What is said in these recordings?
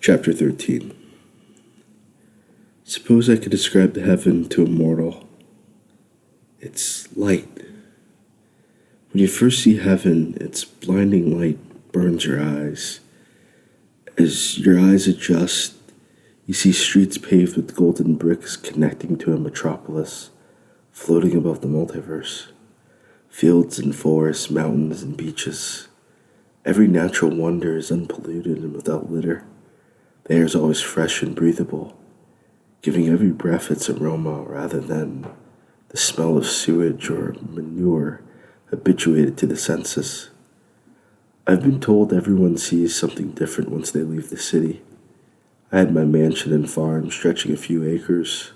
Chapter 13. Suppose I could describe the heaven to a mortal. It's light. When you first see heaven, its blinding light burns your eyes. As your eyes adjust, you see streets paved with golden bricks connecting to a metropolis floating above the multiverse. Fields and forests, mountains and beaches. Every natural wonder is unpolluted and without litter. The air is always fresh and breathable, giving every breath its aroma rather than the smell of sewage or manure habituated to the senses. I've been told everyone sees something different once they leave the city. I had my mansion and farm stretching a few acres,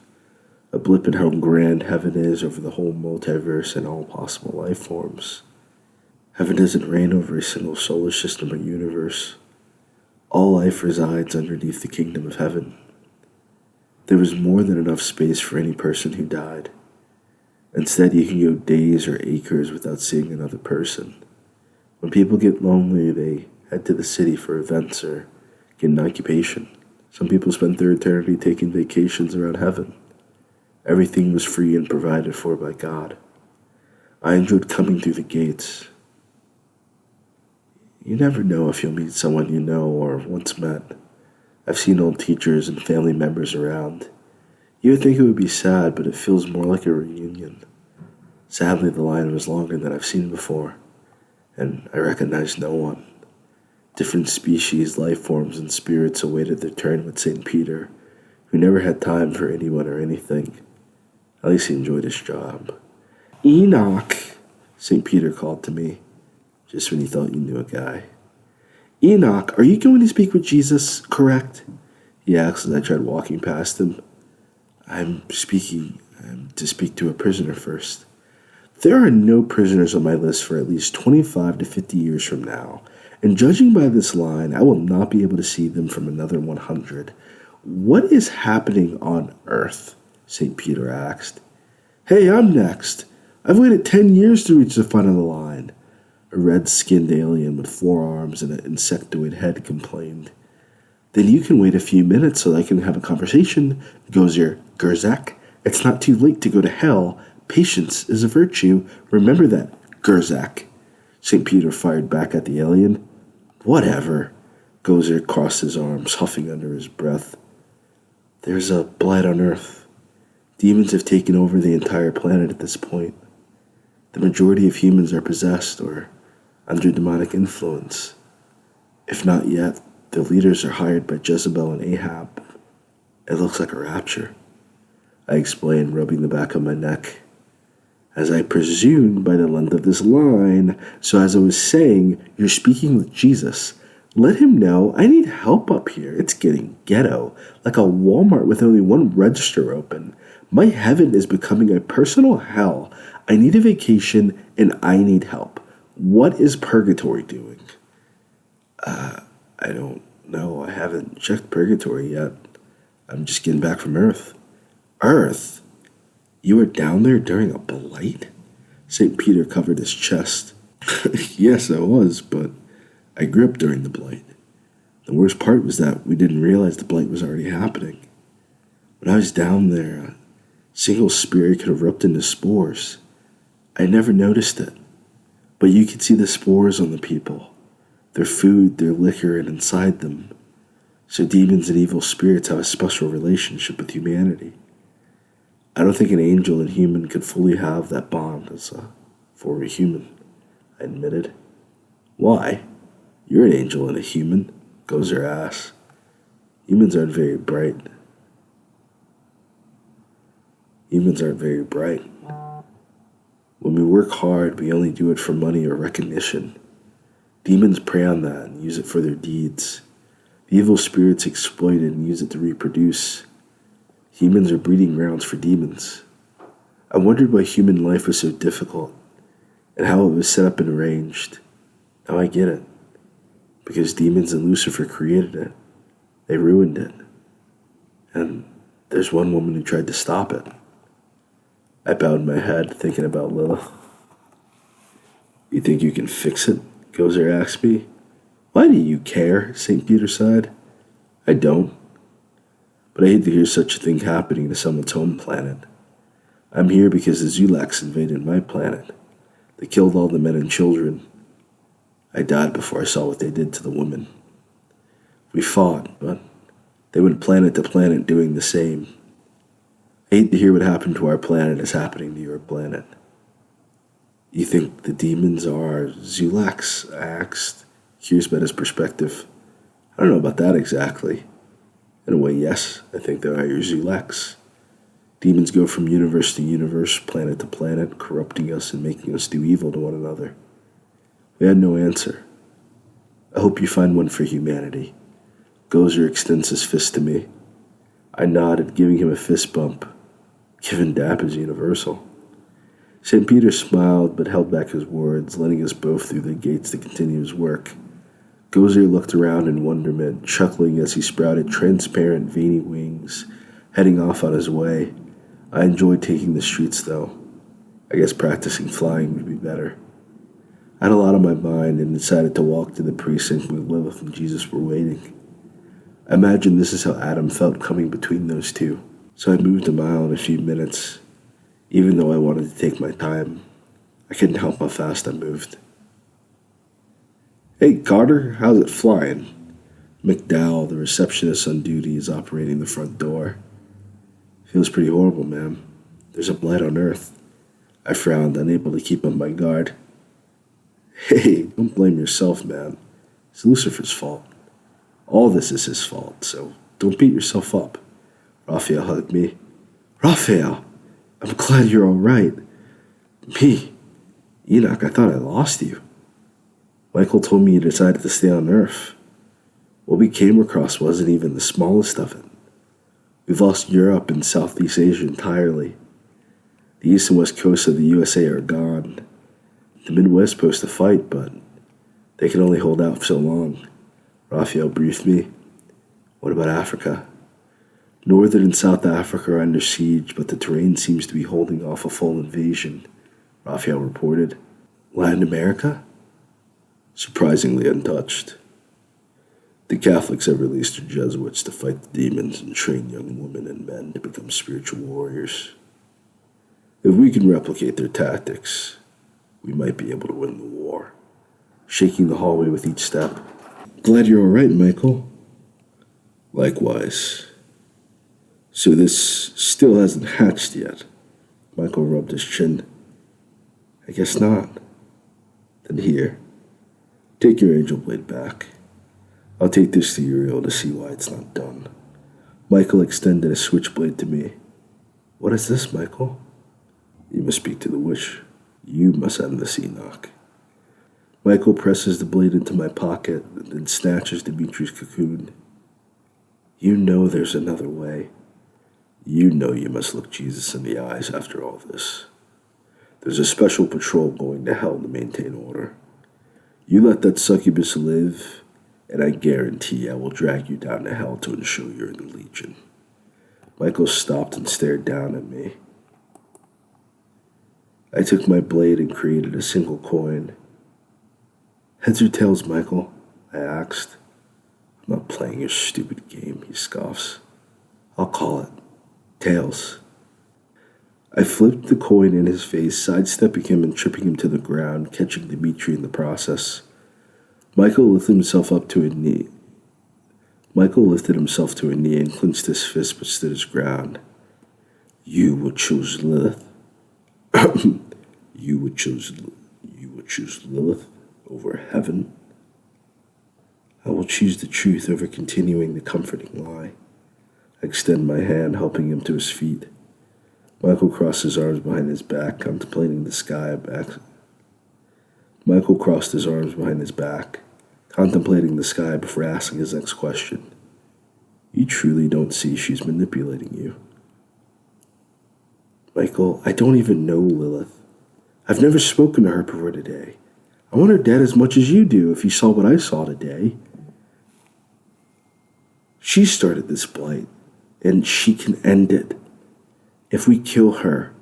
a blip in how grand heaven is over the whole multiverse and all possible life forms. Heaven doesn't reign over a single solar system or universe. All life resides underneath the kingdom of heaven. There was more than enough space for any person who died. Instead, you can go days or acres without seeing another person. When people get lonely, they head to the city for events or get an occupation. Some people spend their eternity taking vacations around heaven. Everything was free and provided for by God. I enjoyed coming through the gates. You never know if you'll meet someone you know or once met. I've seen old teachers and family members around. You would think it would be sad, but it feels more like a reunion. Sadly, the line was longer than I've seen before, and I recognized no one. Different species, life forms, and spirits awaited their turn with St. Peter, who never had time for anyone or anything. At least he enjoyed his job. "Enoch," St. Peter called to me, just when you thought you knew a guy. "Enoch, are you going to speak with Jesus, correct?" he asked as I tried walking past him. I'm to speak to a prisoner first. There are no prisoners on my list for at least 25 to 50 years from now, and judging by this line, I will not be able to see them from another 100. What is happening on Earth? St. Peter asked. Hey, I'm next. I've waited 10 years to reach the front of the line. A red-skinned alien with 4 arms and an insectoid head complained. Then you can wait a few minutes so that I can have a conversation, Gozer Gerzak. It's not too late to go to hell. Patience is a virtue. Remember that, Gerzak. St. Peter fired back at the alien. Whatever. Gozer crossed his arms, huffing under his breath. There's a blight on Earth. Demons have taken over the entire planet at this point. The majority of humans are possessed or under demonic influence. If not yet, their leaders are hired by Jezebel and Ahab. It looks like a rapture, I explained, rubbing the back of my neck. As I presumed by the length of this line, so as I was saying, you're speaking with Jesus. Let him know I need help up here. It's getting ghetto, like a Walmart with only one register open. My heaven is becoming a personal hell. I need a vacation and I need help. What is purgatory doing? I don't know. I haven't checked purgatory yet. I'm just getting back from Earth. Earth? You were down there during a blight? St. Peter covered his chest. Yes, I was, but I grew up during the blight. The worst part was that we didn't realize the blight was already happening. When I was down there, a single spirit could erupt into spores. I never noticed it, but you could see the spores on the people, their food, their liquor, and inside them. So demons and evil spirits have a special relationship with humanity. I don't think an angel and human could fully have that bond as a former human, I admitted. Why? You're an angel and a human, Gozer asked. Humans aren't very bright. When we work hard, we only do it for money or recognition. Demons prey on that and use it for their deeds. The evil spirits exploit it and use it to reproduce. Humans are breeding grounds for demons. I wondered why human life was so difficult and how it was set up and arranged. Now I get it. Because demons and Lucifer created it. They ruined it. And there's one woman who tried to stop it. I bowed my head, thinking about Lilith. You think you can fix it? Gozer asked me. Why do you care? St. Peter sighed. I don't, but I hate to hear such a thing happening to someone's home planet. I'm here because the Zulaks invaded my planet. They killed all the men and children. I died before I saw what they did to the women. We fought, but they went planet to planet doing the same. I hate to hear what happened to our planet is happening to your planet. You think the demons are Zulaks? I asked, curious about his perspective. I don't know about that exactly. In a way, yes, I think they are your Zulaks. Demons go from universe to universe, planet to planet, corrupting us and making us do evil to one another. We had no answer. I hope you find one for humanity. Gozer extends his fist to me. I nodded, giving him a fist bump. Giving dap is universal. St. Peter smiled, but held back his words, letting us both through the gates to continue his work. Gozer looked around in wonderment, chuckling as he sprouted transparent, veiny wings, heading off on his way. I enjoyed taking the streets, though. I guess practicing flying would be better. I had a lot on my mind and decided to walk to the precinct where Lilith and Jesus were waiting. I imagine this is how Adam felt coming between those two, so I moved a mile in a few minutes. Even though I wanted to take my time, I couldn't help how fast I moved. Hey, Carter, how's it flying? McDowell, the receptionist on duty, is operating the front door. Feels pretty horrible, ma'am. There's a blight on Earth. I frowned, unable to keep up my guard. Hey, don't blame yourself, man. It's Lucifer's fault. All this is his fault, so don't beat yourself up. Raphael hugged me. Raphael, I'm glad you're all right. Me? Enoch, I thought I lost you. Michael told me you decided to stay on Earth. What we came across wasn't even the smallest of it. We've lost Europe and Southeast Asia entirely. The east and west coasts of the USA are gone. The Midwest posed to fight, but they can only hold out for so long. Raphael briefed me. What about Africa? Northern and South Africa are under siege, but the terrain seems to be holding off a full invasion, Raphael reported. Latin America? Surprisingly untouched. The Catholics have released their Jesuits to fight the demons and train young women and men to become spiritual warriors. If we can replicate their tactics, we might be able to win the war. Shaking the hallway with each step. Glad you're all right, Michael. Likewise. So this still hasn't hatched yet. Michael rubbed his chin. I guess not. Then here, take your angel blade back. I'll take this to Uriel to see why it's not done. Michael extended a switchblade to me. What is this, Michael? You must speak to the witch. You must end this, Enoch. Michael presses the blade into my pocket and then snatches Dimitri's cocoon. You know there's another way. You know you must look Jesus in the eyes after all this. There's a special patrol going to hell to maintain order. You let that succubus live, and I guarantee I will drag you down to hell to ensure you're in the Legion. Michael stopped and stared down at me. I took my blade and created a single coin. Heads or tails, Michael? I asked. I'm not playing your stupid game, he scoffs. I'll call it. Tails. I flipped the coin in his face, sidestepping him and tripping him to the ground, catching Dimitri in the process. Michael lifted himself to a knee and clenched his fist but stood his ground. You would choose Lilith. You would choose Lilith over heaven. I will choose the truth over continuing the comforting lie. I extend my hand, helping him to his feet. Michael crossed his arms behind his back, contemplating the sky before asking his next question. You truly don't see she's manipulating you? Michael, I don't even know Lilith. I've never spoken to her before today. I want her dead as much as you do if you saw what I saw today. She started this blight, and she can end it. If we kill her,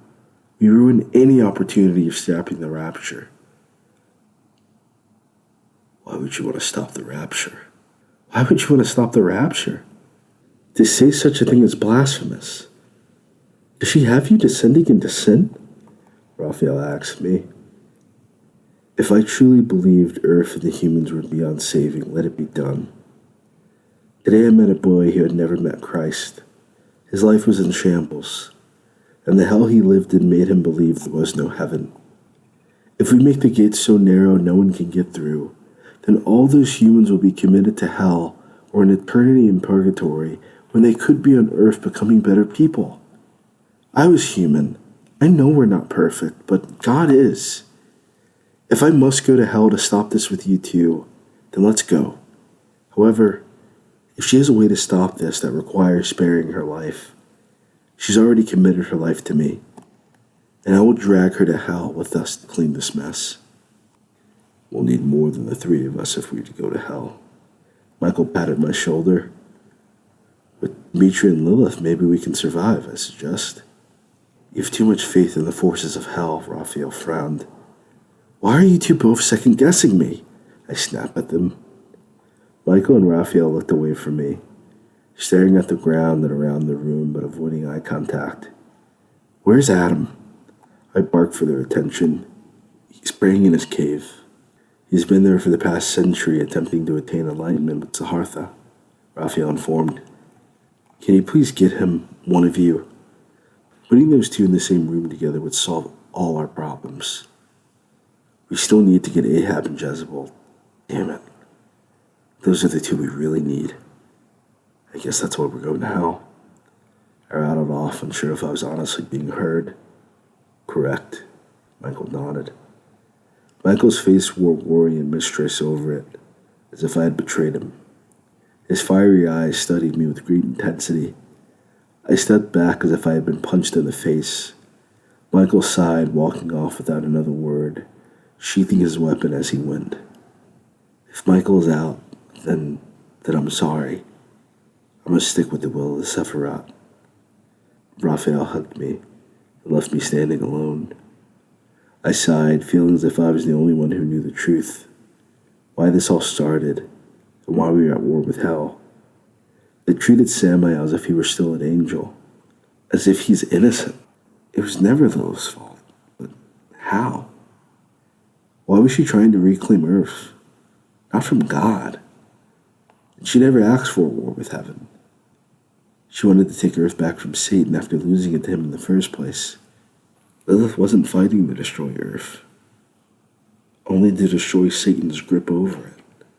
we ruin any opportunity of stopping the rapture. Why would you want to stop the rapture? Why would you want to stop the rapture? To say such a thing is blasphemous. Does she have you descending into sin? Raphael asked me. If I truly believed Earth and the humans were beyond saving, let it be done. Today I met a boy who had never met Christ. His life was in shambles, and the hell he lived in made him believe there was no heaven. If we make the gates so narrow no one can get through, then all those humans will be committed to hell or an eternity in purgatory when they could be on Earth becoming better people. I was human. I know we're not perfect, but God is. If I must go to hell to stop this with you two, then let's go. However, if she has a way to stop this that requires sparing her life, she's already committed her life to me, and I will drag her to hell with us to clean this mess. We'll need more than the three of us if we're to go to hell. Michael patted my shoulder. With Mitra and Lilith, maybe we can survive, I suggest. You have too much faith in the forces of hell, Raphael frowned. Why are you two both second-guessing me? I snapped at them. Michael and Raphael looked away from me, staring at the ground and around the room but avoiding eye contact. Where's Adam? I barked for their attention. He's praying in his cave. He's been there for the past century attempting to attain enlightenment with Sephiroth, Raphael informed. Can you please get him, one of you? Putting those two in the same room together would solve all our problems. We still need to get Ahab and Jezebel. Damn it. Those are the two we really need. I guess that's why we're going to hell. I rattled off, unsure if I was honestly being heard. Correct. Michael nodded. Michael's face wore worry and mistrust over it, as if I had betrayed him. His fiery eyes studied me with great intensity. I stepped back as if I had been punched in the face. Michael sighed, walking off without another word, sheathing his weapon as he went. If Michael is out, then I'm sorry. I must stick with the will of the Sephiroth. Raphael hugged me and left me standing alone. I sighed, feeling as if I was the only one who knew the truth, why this all started, and why we were at war with hell. They treated Samael as if he were still an angel, as if he's innocent. It was never Lilith's fault, but how? Why was she trying to reclaim Earth? Not from God. And she never asked for a war with heaven. She wanted to take Earth back from Satan after losing it to him in the first place. Lilith wasn't fighting to destroy Earth, only to destroy Satan's grip over it.